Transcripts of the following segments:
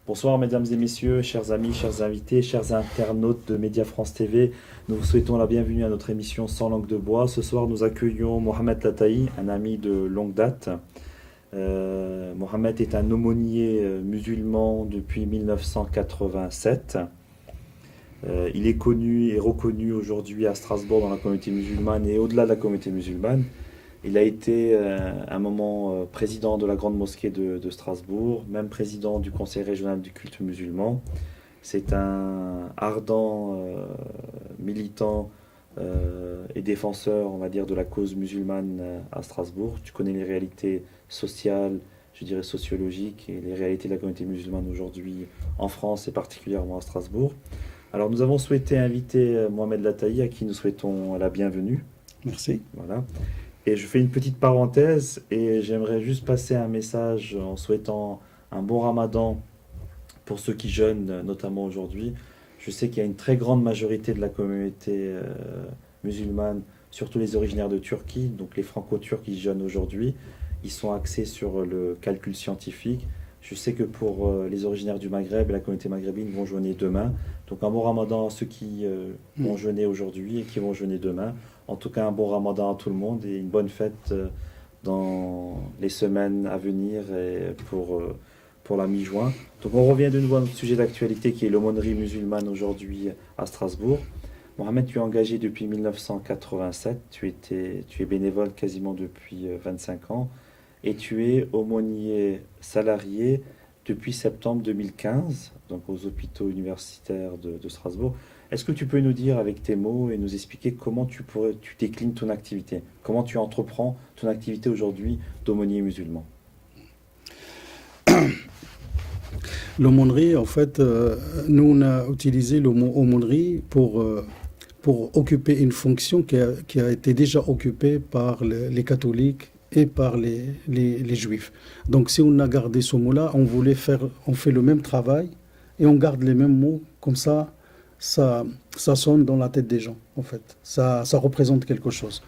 Bonsoir mesdames et messieurs, chers amis, chers invités, chers internautes de Média France TV. Nous vous souhaitons la bienvenue à notre émission Sans langue de bois. Ce soir, nous accueillons Mohamed Lataï, un ami de longue date. Mohamed est un aumônier musulman depuis 1987. Il est connu et reconnu aujourd'hui à Strasbourg dans la communauté musulmane et au-delà de la communauté musulmane. Il a été un moment président de la Grande Mosquée de Strasbourg, même président du Conseil régional du culte musulman. C'est un ardent militant et défenseur, on va dire, de la cause musulmane à Strasbourg. Tu connais les réalités sociales, je dirais sociologiques, et les réalités de la communauté musulmane aujourd'hui en France et particulièrement à Strasbourg. Alors nous avons souhaité inviter Mohamed Lataï, à qui nous souhaitons la bienvenue. Merci. Voilà. Et je fais une petite parenthèse et j'aimerais juste passer un message en souhaitant un bon ramadan pour ceux qui jeûnent, notamment aujourd'hui. Je sais qu'il y a une très grande majorité de la communauté musulmane, surtout les originaires de Turquie, donc les franco-turcs qui jeûnent aujourd'hui. Ils sont axés sur le calcul scientifique. Je sais que pour les originaires du Maghreb et la communauté maghrébine vont jeûner demain. Donc un bon ramadan à ceux qui vont jeûner aujourd'hui et qui vont jeûner demain. En tout cas, un bon ramadan à tout le monde et une bonne fête dans les semaines à venir et pour la mi-juin. Donc on revient de nouveau à notre sujet d'actualité qui est l'aumônerie musulmane aujourd'hui à Strasbourg. Mohamed, tu es engagé depuis 1987, tu es bénévole quasiment depuis 25 ans et tu es aumônier salarié depuis septembre 2015, donc aux hôpitaux universitaires de Strasbourg. Est-ce que tu peux nous dire avec tes mots et nous expliquer comment tu déclines ton activité? Comment tu entreprends ton activité aujourd'hui d'aumônier musulman? L'aumônerie, en fait, nous, on a utilisé le mot aumônerie pour occuper une fonction qui a été déjà occupée par les catholiques et par les juifs. Donc, si on a gardé ce mot-là, on fait le même travail et on garde les mêmes mots, comme ça sonne dans la tête des gens, en fait. Ça représente quelque chose.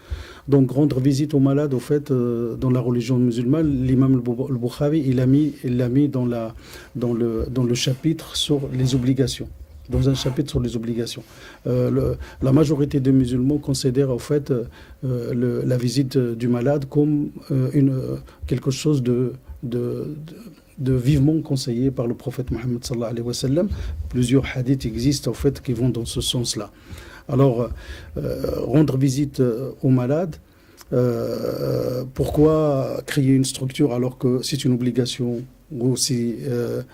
Donc, rendre visite aux malades, au fait, dans la religion musulmane, l'imam al-Bukhari, il l'a mis dans le chapitre sur les obligations. Dans un chapitre sur les obligations. La majorité des musulmans considèrent, en fait, la visite du malade comme quelque chose de vivement conseillé par le prophète Mohammed sallallahu alayhi wa sallam. Plusieurs hadiths existent en fait qui vont dans ce sens-là. Alors, rendre visite aux malades, pourquoi créer une structure alors que c'est une obligation ou c'est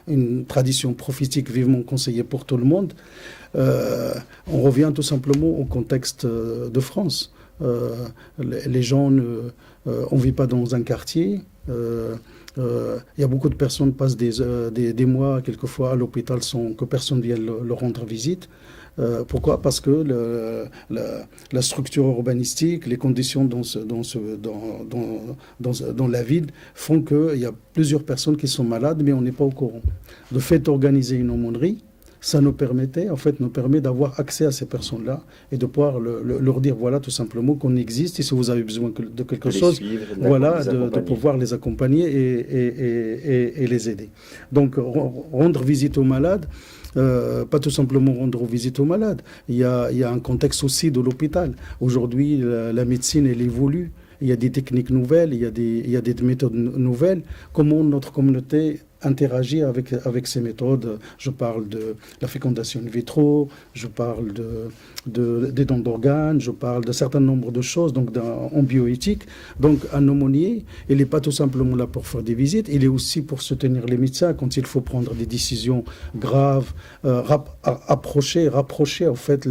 une tradition prophétique vivement conseillée pour tout le monde? On revient tout simplement au contexte de France. Les gens, on ne vit pas dans un quartier. Il y a beaucoup de personnes qui passent des mois, quelquefois, à l'hôpital sans que personne vienne leur rendre visite. Pourquoi? Parce que la structure urbanistique, les conditions dans la ville font qu'il y a plusieurs personnes qui sont malades, mais on n'est pas au courant. Le fait d'organiser une aumônerie, ça nous permet d'avoir accès à ces personnes-là et de pouvoir leur dire, voilà, tout simplement qu'on existe et si vous avez besoin de quelque chose, voilà, de pouvoir les accompagner et les aider. Donc, rendre visite aux malades, pas tout simplement rendre visite aux malades. Il y a un contexte aussi de l'hôpital. Aujourd'hui, la médecine, elle évolue. Il y a des techniques nouvelles, il y a des méthodes nouvelles. Comment notre communauté interagit avec ces méthodes? Je parle de la fécondation in vitro, je parle des dons d'organes, je parle d'un certain nombre de choses donc en bioéthique. Donc un aumônier, il n'est pas tout simplement là pour faire des visites, il est aussi pour soutenir les médecins quand il faut prendre des décisions graves, rapprocher en fait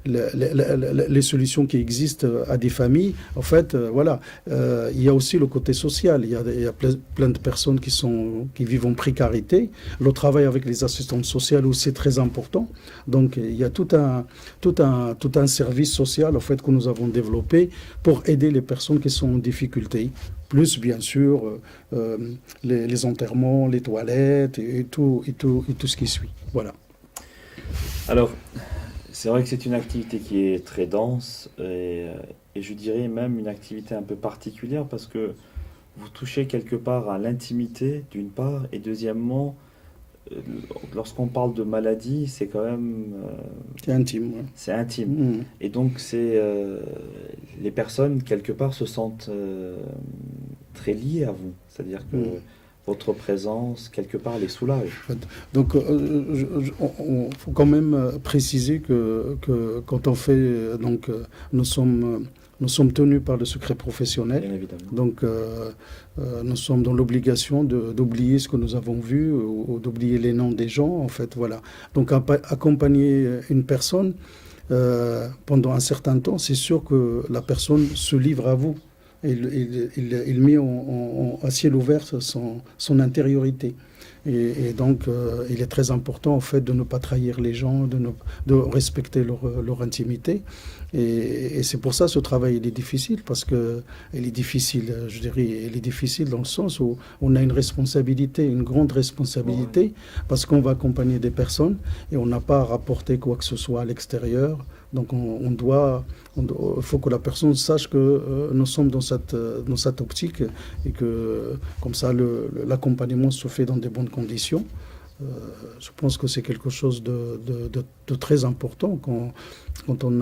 les solutions qui existent à des familles. En fait, voilà, il y a aussi le côté social. Il y a plein de personnes qui vivent en précarité. Le travail avec les assistantes sociales aussi est très important. Donc, il y a tout un service social en fait que nous avons développé pour aider les personnes qui sont en difficulté. Plus, bien sûr, les enterrements, les toilettes et tout ce qui suit. Voilà. Alors, c'est vrai que c'est une activité qui est très dense et je dirais même une activité un peu particulière parce que vous touchez quelque part à l'intimité, d'une part, et deuxièmement, euh, lorsqu'on parle de maladie, c'est quand même, C'est intime. Ouais. c'est intime. Mm. Et donc, les personnes, quelque part, se sentent très liées à vous. C'est-à-dire que Mm. votre présence, quelque part, les soulage. Donc, faut quand même préciser que quand on fait, nous sommes tenus par le secret professionnel. Bien évidemment. Donc, nous sommes dans l'obligation d'oublier ce que nous avons vu ou d'oublier les noms des gens, en fait, voilà. Donc, accompagner une personne pendant un certain temps, c'est sûr que la personne se livre à vous. Il met à ciel ouvert son intériorité. Et donc, il est très important, en fait, de ne pas trahir les gens, de respecter leur intimité. Et c'est pour ça ce travail, il est difficile, parce que il est difficile, je dirais, il est difficile dans le sens où on a une responsabilité, une grande responsabilité, parce qu'on va accompagner des personnes et on n'a pas à rapporter quoi que ce soit à l'extérieur. Donc, il faut que la personne sache que nous sommes dans cette optique et que, comme ça, l'accompagnement se fait dans de bonnes conditions. Euh, je pense que c'est quelque chose de très important quand on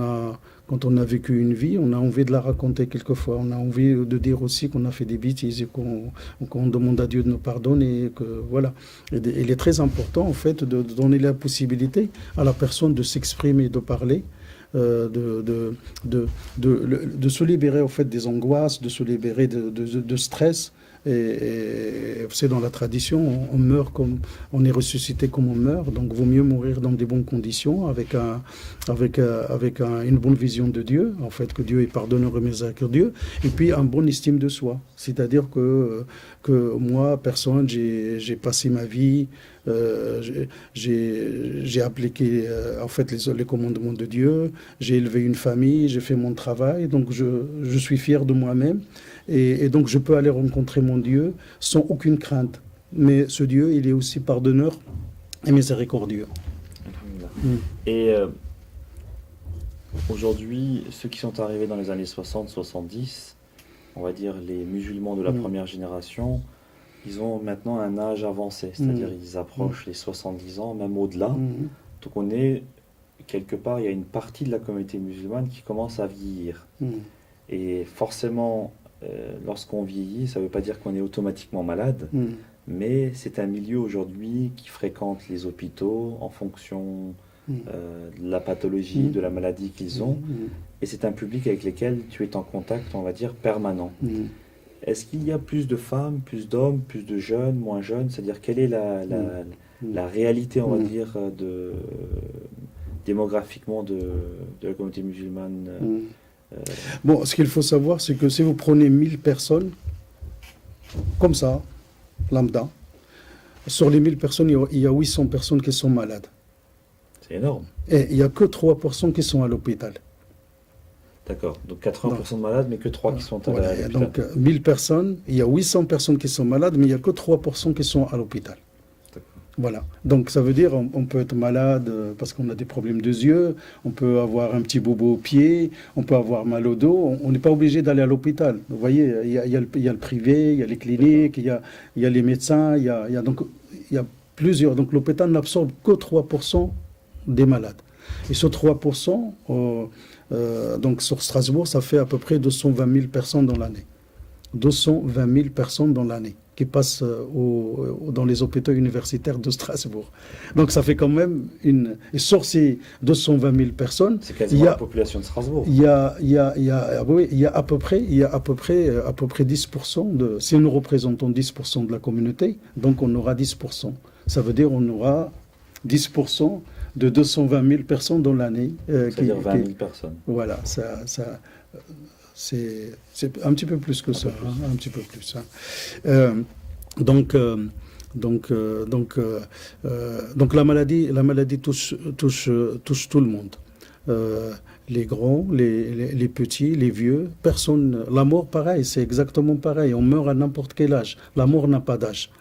a vécu une vie, on a envie de la raconter quelquefois. On a envie de dire aussi qu'on a fait des bêtises et qu'on demande à Dieu de nous pardonner. Et que, voilà. Il est très important, en fait, de donner la possibilité à la personne de s'exprimer, de parler. De se libérer en fait des angoisses, de se libérer de stress. Et c'est dans la tradition, on meurt comme on est ressuscité comme on meurt, donc vaut mieux mourir dans des bonnes conditions, une bonne vision de Dieu, en fait, que Dieu est pardonneur et miséricordieux, et puis une bonne estime de soi. C'est-à-dire que moi, personne, j'ai passé ma vie, j'ai appliqué en fait les commandements de Dieu, j'ai élevé une famille, j'ai fait mon travail, donc je suis fier de moi-même. Et donc, je peux aller rencontrer mon Dieu sans aucune crainte. Mais ce Dieu, il est aussi pardonneur et miséricordieux. Alhamdulillah. Mm. Et aujourd'hui, ceux qui sont arrivés dans les années 60-70, on va dire les musulmans de la première génération, ils ont maintenant un âge avancé, c'est-à-dire ils approchent les 70 ans, même au-delà. Mm. Donc on est, quelque part, il y a une partie de la communauté musulmane qui commence à vieillir. Mm. Et forcément, lorsqu'on vieillit, ça ne veut pas dire qu'on est automatiquement malade, Mm. mais c'est un milieu aujourd'hui qui fréquente les hôpitaux en fonction de la pathologie, de la maladie qu'ils ont. Et c'est un public avec lequel tu es en contact, on va dire, permanent. Mm. Est-ce qu'il y a plus de femmes, plus d'hommes, plus de jeunes, moins jeunes? C'est-à-dire, quelle est la réalité, on va dire, démographiquement de la communauté musulmane Bon, ce qu'il faut savoir, c'est que si vous prenez 1000 personnes, comme ça, lambda, sur les 1000 personnes, il y a 800 personnes qui sont malades. C'est énorme. Et il n'y a que 3% qui sont à l'hôpital. D'accord. Donc 80% de malades, mais que 3 qui sont à Voilà. l'hôpital. Donc 1000 personnes, il y a 800 personnes qui sont malades, mais il n'y a que 3% qui sont à l'hôpital. Voilà. Donc ça veut dire on peut être malade parce qu'on a des problèmes de yeux, on peut avoir un petit bobo au pied, on peut avoir mal au dos. On n'est pas obligé d'aller à l'hôpital. Vous voyez, il y a le privé, il y a les cliniques, il y a les médecins, donc il y a plusieurs. Donc l'hôpital n'absorbe que 3% des malades. Et ce 3%, donc sur Strasbourg, ça fait à peu près 220 000 personnes dans l'année. 220 000 personnes dans l'année qui passent dans les hôpitaux universitaires de Strasbourg. Donc ça fait quand même et sur ces 220 000 personnes, c'est quasiment la population de Strasbourg. Il y a à peu près 10% si nous représentons 10% de la communauté, donc on aura 10%. Ça veut dire on aura 10% de 220 000 personnes dans l'année. C'est-à-dire 20 000 personnes. Voilà, c'est un petit peu plus que ça, un petit peu plus. Donc la maladie touche tout le monde. Les grands, les petits, les vieux, personne. La mort, pareil, c'est exactement pareil. On meurt à n'importe quel âge. La mort n'a pas d'âge.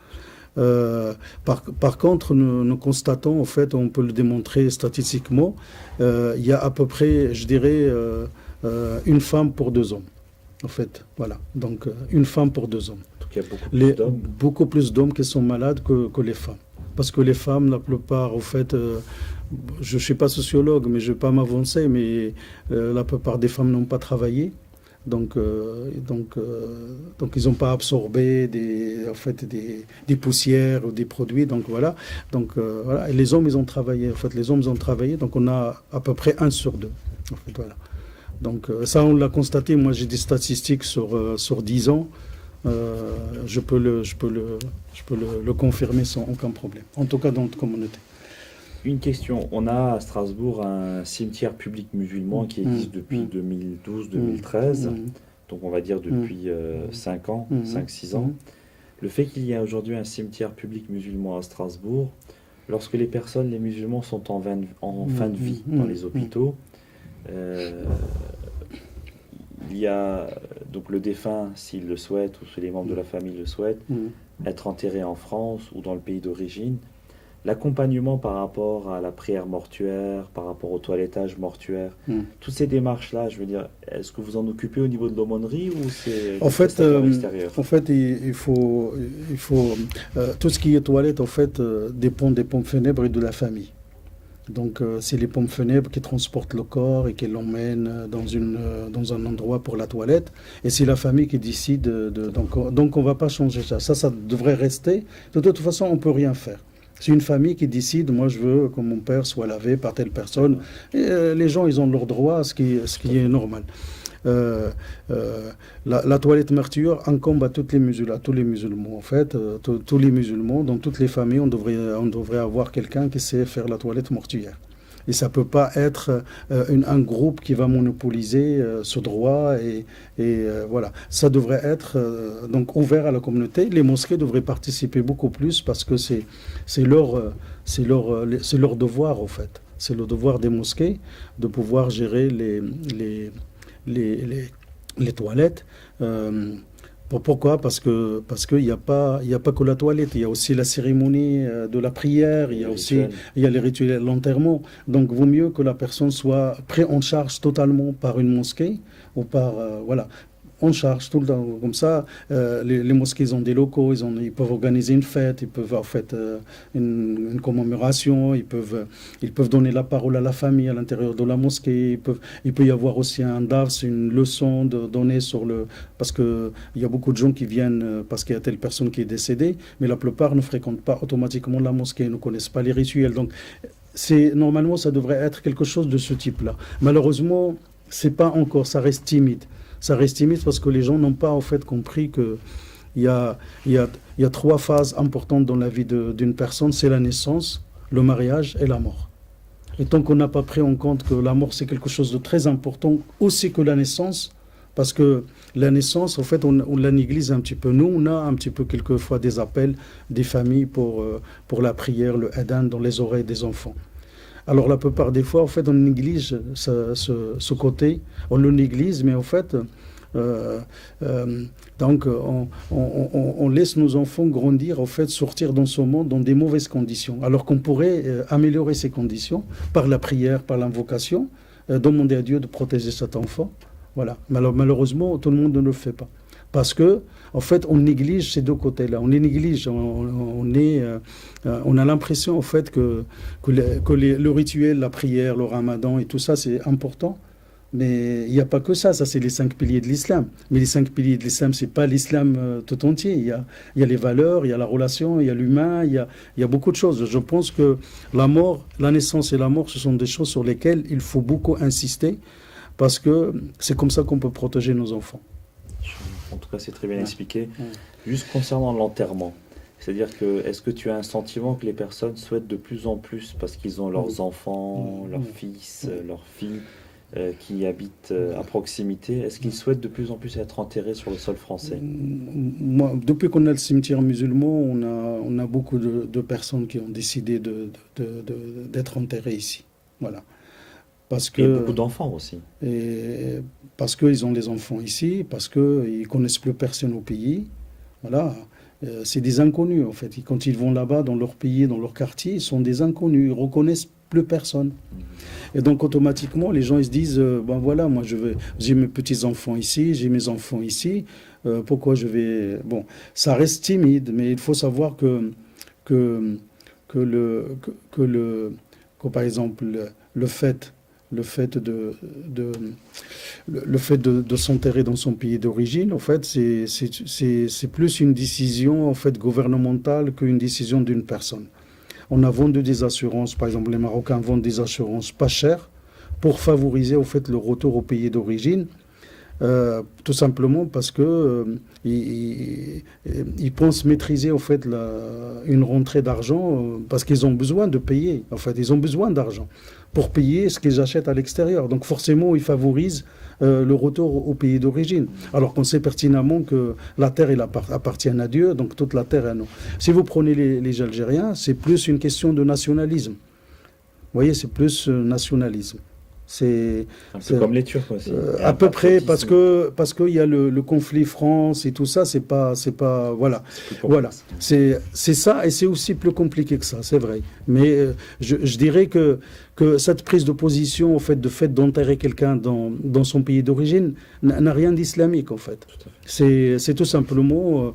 Par contre, nous constatons, en fait, on peut le démontrer statistiquement, il y a à peu près, je dirais, une femme pour 2 hommes. En fait, voilà. Donc, une femme pour 2 hommes. Donc, qu'il y a beaucoup plus d'hommes. Beaucoup plus d'hommes qui sont malades que les femmes. Parce que les femmes, la plupart, au fait, je ne suis pas sociologue, mais je ne vais pas m'avancer, mais la plupart des femmes n'ont pas travaillé. Donc, ils n'ont pas absorbé en fait, des poussières ou des produits. Donc, voilà. Voilà. Et les hommes, ils ont travaillé. En fait, les hommes ont travaillé. Donc, on a à peu près 1 sur 2. En fait, voilà. Donc, ça, on l'a constaté. Moi, j'ai des statistiques sur 10 ans. Je peux le confirmer sans aucun problème. En tout cas, dans notre communauté. Une question. On a à Strasbourg un cimetière public musulman qui existe depuis 2012-2013. Donc, on va dire depuis 5 ans, 5-6 ans. Le fait qu'il y ait aujourd'hui un cimetière public musulman à Strasbourg, lorsque les musulmans sont en fin de vie dans les hôpitaux, il y a donc le défunt, s'il le souhaite, ou si les membres de la famille le souhaitent, être enterré en France ou dans le pays d'origine. L'accompagnement par rapport à la prière mortuaire, par rapport au toilettage mortuaire, toutes ces démarches-là, je veux dire, est-ce que vous en occupez au niveau de l'aumônerie ou c'est en fait, extérieur? En fait, il faut tout ce qui est toilette, en fait, dépend des pompes funèbres et de la famille. Donc, c'est les pompes funèbres qui transportent le corps et qui l'emmènent dans un endroit pour la toilette. Et c'est la famille qui décide. Donc on ne va pas changer ça. Ça devrait rester. De toute façon, on ne peut rien faire. C'est une famille qui décide, moi je veux que mon père soit lavé par telle personne. Et, les gens, ils ont leur droit, ce qui est normal. La toilette mortuaire incombe à tous les musulmans. En fait, tous les musulmans, dans toutes les familles, on devrait avoir quelqu'un qui sait faire la toilette mortuaire. Et ça ne peut pas être un groupe qui va monopoliser ce droit. Voilà. Ça devrait être donc ouvert à la communauté. Les mosquées devraient participer beaucoup plus parce que c'est leur devoir, en fait. C'est le devoir des mosquées de pouvoir gérer les toilettes. Pourquoi? Parce qu'il n'y a pas que la toilette, il y a aussi la cérémonie de la prière, il y a les rituels de l'enterrement. Donc, vaut mieux que la personne soit prise en charge totalement par une mosquée ou par voilà. On charge tout le temps. Comme ça, les mosquées ils ont des locaux, ils peuvent organiser une fête, ils peuvent en fait une commémoration, ils peuvent donner la parole à la famille à l'intérieur de la mosquée. Il peut y avoir aussi un dars, une leçon de donner parce que il y a beaucoup de gens qui viennent parce qu'il y a telle personne qui est décédée, mais la plupart ne fréquentent pas automatiquement la mosquée, ne connaissent pas les rituels. Donc, normalement, ça devrait être quelque chose de ce type-là. Malheureusement, c'est pas encore, ça reste timide. Ça reste timide parce que les gens n'ont pas en fait compris qu'il y a 3 phases importantes dans la vie d'une personne, c'est la naissance, le mariage et la mort. Et tant qu'on n'a pas pris en compte que la mort c'est quelque chose de très important aussi que la naissance, parce que la naissance en fait on la néglige un petit peu. Nous on a un petit peu quelquefois des appels des familles pour la prière, le adhan dans les oreilles des enfants. Alors la plupart des fois, en fait, on néglige ce côté, on le néglige, mais en fait, donc on laisse nos enfants grandir, en fait, sortir dans ce monde dans des mauvaises conditions, alors qu'on pourrait améliorer ces conditions par la prière, par l'invocation, demander à Dieu de protéger cet enfant. Voilà. Malheureusement, tout le monde ne le fait pas. Parce que, en fait, on néglige ces 2 côtés-là. On les néglige. On a l'impression, en fait, que le rituel, la prière, le ramadan et tout ça, c'est important. Mais il n'y a pas que ça. Ça, c'est les 5 piliers de l'islam. Mais les 5 piliers de l'islam, ce n'est pas l'islam tout entier. Il y a les valeurs, il y a la relation, il y a l'humain, il y a beaucoup de choses. Je pense que la mort, la naissance et la mort, ce sont des choses sur lesquelles il faut beaucoup insister parce que c'est comme ça qu'on peut protéger nos enfants. En tout cas, c'est très bien expliqué. Juste concernant l'enterrement, c'est-à-dire que est-ce que tu as un sentiment que les personnes souhaitent de plus en plus, parce qu'ils ont leurs enfants, leurs fils, leurs filles qui habitent à proximité, est-ce qu'ils souhaitent de plus en plus être enterrés sur le sol français? Moi, depuis qu'on a le cimetière musulman, on a beaucoup de personnes qui ont décidé d'être enterrées ici. Voilà. Et beaucoup d'enfants aussi. Parce qu'ils ont des enfants ici, parce qu'ils ne connaissent plus personne au pays. Voilà. c'est des inconnus en fait. Et quand ils vont là-bas, dans leur pays, dans leur quartier, ils sont des inconnus, ils reconnaissent plus personne. Et donc automatiquement, les gens ils se disent, ben voilà, moi j'ai mes petits-enfants ici, j'ai mes enfants ici, pourquoi je vais... Bon, ça reste timide, mais il faut savoir que, que par exemple, le fait le fait de s'enterrer dans son pays d'origine, en fait, c'est plus une décision en fait gouvernementale qu'une décision d'une personne. On a vendu des assurances, par exemple, les Marocains vendent des assurances pas chères pour favoriser au fait le retour au pays d'origine. Tout simplement parce que ils pensent maîtriser en fait une rentrée d'argent parce qu'ils ont besoin de payer. En fait, ils ont besoin d'argent pour payer ce qu'ils achètent à l'extérieur. Donc forcément, ils favorisent le retour au pays d'origine. Alors qu'on sait pertinemment que la terre elle appartient à Dieu, donc toute la terre est à nous. Si vous prenez les Algériens, c'est plus une question de nationalisme. Vous voyez, c'est plus nationalisme. C'est un peu comme les Turcs aussi. À peu près, parce que il y a le conflit France et tout ça, c'est pas voilà, voilà, c'est ça et c'est aussi plus compliqué que ça, c'est vrai. Mais je dirais que cette prise de position, au fait d'enterrer quelqu'un dans son pays d'origine, n'a rien d'islamique en fait. C'est tout simplement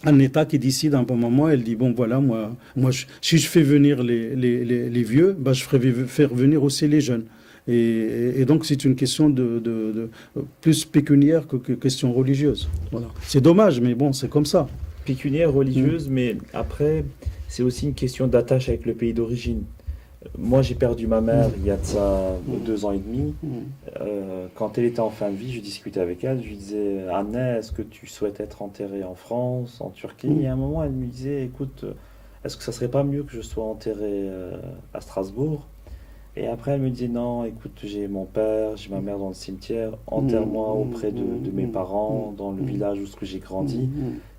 un État qui décide à un bon moment, elle dit bon voilà, moi si je fais venir les vieux, bah, je ferai faire venir aussi les jeunes. Et donc c'est une question de plus pécuniaire que question religieuse. Voilà. C'est dommage, mais bon, c'est comme ça. Pécuniaire, religieuse, mais après, c'est aussi une question d'attache avec le pays d'origine. Moi, j'ai perdu ma mère il y a de ça 2 ans et demi. Quand elle était en fin de vie, je discutais avec elle. Je lui disais, Anne, est-ce que tu souhaites être enterrée en France, en Turquie? Et à un moment, elle me disait, écoute, est-ce que ça serait pas mieux que je sois enterré à Strasbourg? Et après, elle me disait, non, écoute, j'ai mon père, j'ai ma mère dans le cimetière, enterre-moi auprès de mes parents, dans le village où j'ai grandi.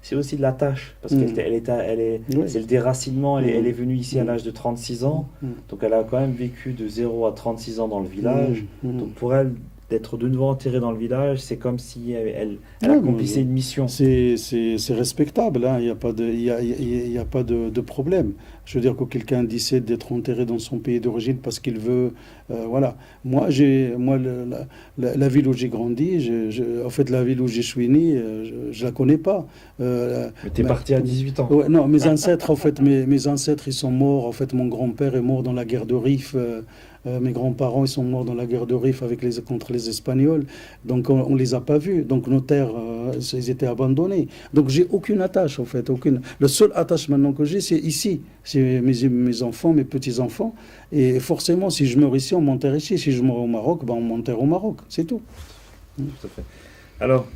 C'est aussi de la tâche, parce qu'elle c'est le déracinement, elle est venue ici à l'âge de 36 ans, donc elle a quand même vécu de 0 à 36 ans dans le village. Donc pour elle, d'être de nouveau enterrée dans le village, c'est comme si elle accomplissait une mission. C'est respectable, hein. Il n'y a pas de problème. Je veux dire que quelqu'un décide d'être enterré dans son pays d'origine parce qu'il veut... voilà. Moi, la ville où j'ai grandi, en fait, la ville où je suis né, je la connais pas. Mais t'es parti à 18 ans. Ouais, non, mes ancêtres, en fait, mes ancêtres, ils sont morts. En fait, mon grand-père est mort dans la guerre de Rif. Mes grands-parents, ils sont morts dans la guerre de Rif contre les Espagnols. Donc, on ne les a pas vus. Donc, nos terres, ils étaient abandonnés. Donc, j'ai aucune attache, en fait. Aucune. Le seul attache maintenant que j'ai, c'est ici. C'est mes enfants, mes petits-enfants. Et forcément, si je meurs ici, on m'enterre ici. Si je meurs au Maroc, ben, on m'enterre au Maroc. C'est tout. Tout à fait. Alors,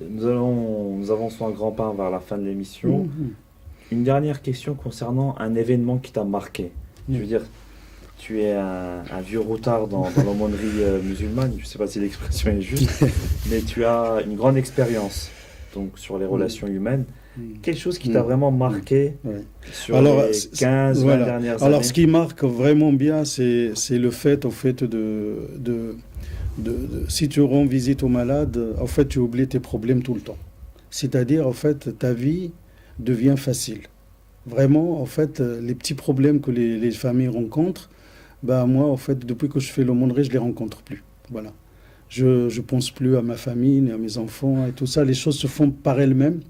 nous avançons un grand pas vers la fin de l'émission. Une dernière question concernant un événement qui t'a marqué. Je veux dire, tu es un vieux routard dans l'aumônerie musulmane, je ne sais pas si l'expression est juste, mais tu as une grande expérience donc, sur les relations humaines. Quelque chose qui t'a vraiment marqué sur les 15-20 dernières années? Alors, ce qui marque vraiment bien, c'est le fait, au fait si tu rends visite aux malades, en fait, tu oublies tes problèmes tout le temps. C'est-à-dire, en fait, ta vie devient facile. Vraiment, en fait, les petits problèmes que les familles rencontrent, bah, moi, en fait, depuis que je fais l'aumônerie, je ne les rencontre plus. Voilà. Je ne pense plus à ma famille, ni à mes enfants, et tout ça. Les choses se font par elles-mêmes.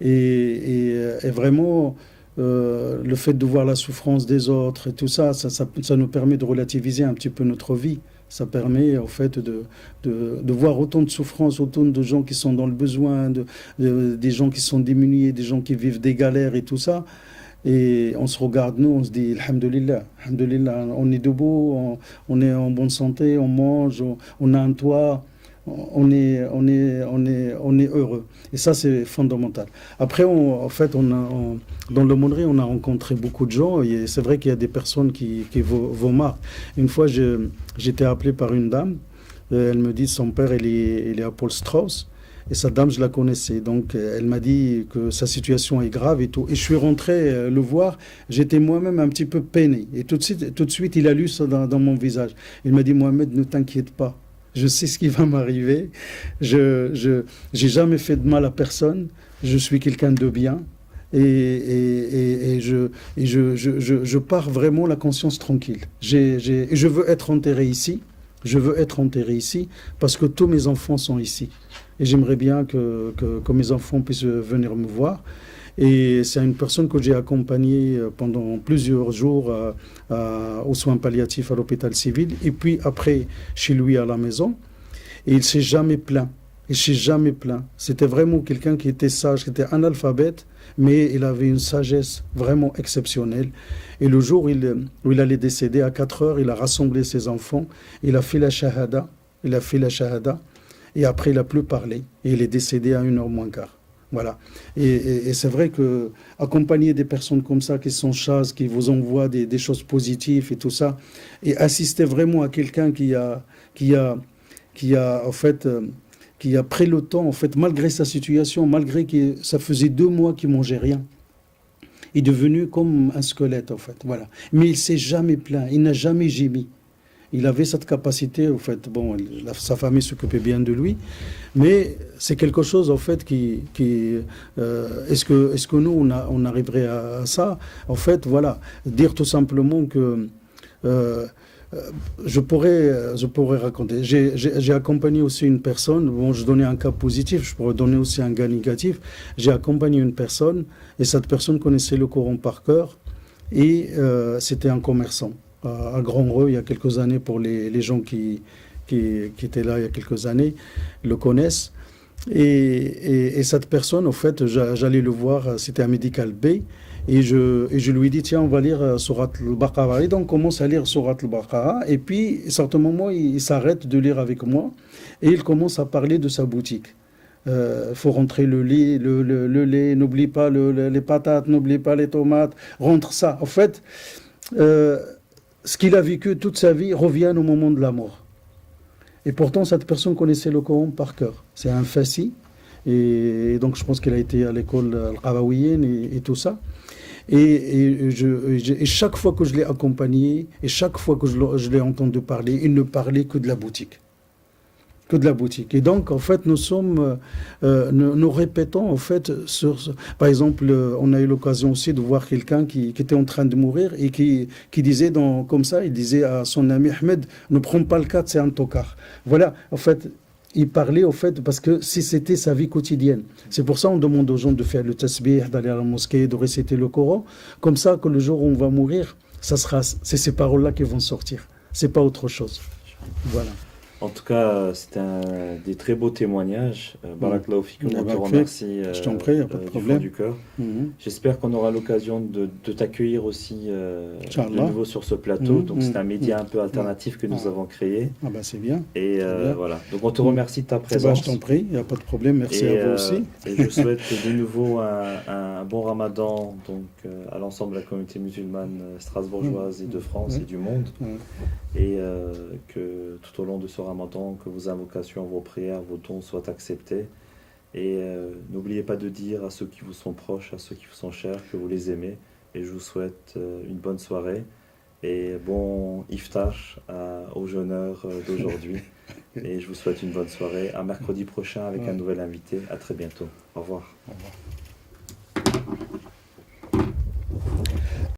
Et vraiment, le fait de voir la souffrance des autres et tout ça, ça nous permet de relativiser un petit peu notre vie. Ça permet, en fait, de voir autant de souffrances, autant de gens qui sont dans le besoin, des gens qui sont démunis, des gens qui vivent des galères et tout ça. Et on se regarde, nous, on se dit, alhamdoulilah, alhamdoulilah, on est debout, on est en bonne santé, on mange, on a un toit, on est heureux. Et ça, c'est fondamental. Après, en fait, dans l'aumônerie, on a rencontré beaucoup de gens. Et c'est vrai qu'il y a des personnes qui vous marquent. Une fois, j'étais appelé par une dame. Elle me dit, son père, il est à Paul Strauss. Et sa dame, je la connaissais. Donc, elle m'a dit que sa situation est grave et tout. Et je suis rentré le voir. J'étais moi-même un petit peu peiné. Et tout de suite, il a lu ça dans mon visage. Il m'a dit, Mohamed, ne t'inquiète pas. Je sais ce qui va m'arriver. J'ai jamais fait de mal à personne. je suis quelqu'un de bien. Et je pars vraiment la conscience tranquille. Et je veux être enterré ici. Je veux être enterré ici parce que tous mes enfants sont ici. Et j'aimerais bien que mes enfants puissent venir me voir. Et c'est une personne que j'ai accompagnée pendant plusieurs jours aux soins palliatifs à l'hôpital civil. Et puis après, chez lui à la maison. Et il ne s'est jamais plaint. Il ne s'est jamais plaint. C'était vraiment quelqu'un qui était sage, qui était analphabète, mais il avait une sagesse vraiment exceptionnelle. Et le jour où il allait décéder, à 4 heures, il a rassemblé ses enfants, il a fait la shahada, et après il n'a plus parlé. Et il est décédé à 1 heure moins quart. Voilà. Et c'est vrai que accompagner des personnes comme ça, qui sont sages, qui vous envoient des choses positives et tout ça, et assister vraiment à quelqu'un en fait... qui a pris le temps, en fait, malgré sa situation, malgré que ça faisait 2 mois qu'il ne mangeait rien, il est devenu comme un squelette, en fait, voilà. Mais il ne s'est jamais plaint, il n'a jamais gémi. Il avait cette capacité, en fait, bon, sa famille s'occupait bien de lui, mais c'est quelque chose, en fait, est-ce que nous, on arriverait à ça? En fait, voilà, dire tout simplement que... je pourrais raconter. J'ai accompagné aussi une personne. Bon, je donnais un cas positif, je pourrais donner aussi un cas négatif. J'ai accompagné une personne et cette personne connaissait le Coran par cœur et c'était un commerçant à Grand-Reux il y a quelques années. Pour les gens qui étaient là il y a quelques années le connaissent. Et cette personne, en fait, j'allais le voir, c'était un Medical Bay. Et je lui ai dit, tiens, on va lire Surat al-Baqarah. Et donc, on commence à lire Surat al-Baqarah. Et puis, à un certain moment, il s'arrête de lire avec moi. Et il commence à parler de sa boutique. Faut rentrer le lait, n'oublie pas les patates, n'oublie pas les tomates. Rentre ça. En fait, ce qu'il a vécu toute sa vie revient au moment de la mort. Et pourtant, cette personne connaissait le Coran par cœur. C'est un fassi. Et donc, je pense qu'il a été à l'école al-Qarawiyyin et tout ça. Et chaque fois que je l'ai accompagné, et chaque fois que je l'ai entendu parler, il ne parlait que de la boutique. Que de la boutique. Et donc, en fait, nous répétons, en fait, par exemple, on a eu l'occasion aussi de voir quelqu'un qui était en train de mourir et qui disait, comme ça, il disait à son ami Ahmed, ne prends pas le cadre, c'est un tocard. Voilà, en fait, il parlait, au fait, parce que si c'était sa vie quotidienne. C'est pour ça qu'on demande aux gens de faire le tasbih, d'aller à la mosquée, de réciter le Coran. Comme ça, que le jour où on va mourir, c'est ces paroles-là qui vont sortir. C'est pas autre chose. Voilà. En tout cas, c'était des très beaux témoignages. Barakallahu fikoum, on te remercie je t'en prie, y a pas de du problème. fond du cœur. J'espère qu'on aura l'occasion de t'accueillir aussi de nouveau sur ce plateau. Donc c'est un média un peu alternatif que nous avons créé. Ah ben c'est bien. Et voilà. Donc on te remercie de ta présence. Je t'en prie, il n'y a pas de problème. Merci à vous aussi. Et je souhaite de nouveau un bon Ramadan donc, à l'ensemble de la communauté musulmane strasbourgeoise et de France et du monde. Et que tout au long de ce Ramadan, que vos invocations, vos prières, vos dons soient acceptés. Et n'oubliez pas de dire à ceux qui vous sont proches, à ceux qui vous sont chers, que vous les aimez. Et je vous souhaite une bonne soirée et bon iftar aux jeûneurs d'aujourd'hui. Et je vous souhaite une bonne soirée. À mercredi prochain avec un nouvel invité. À très bientôt. Au revoir. Au revoir.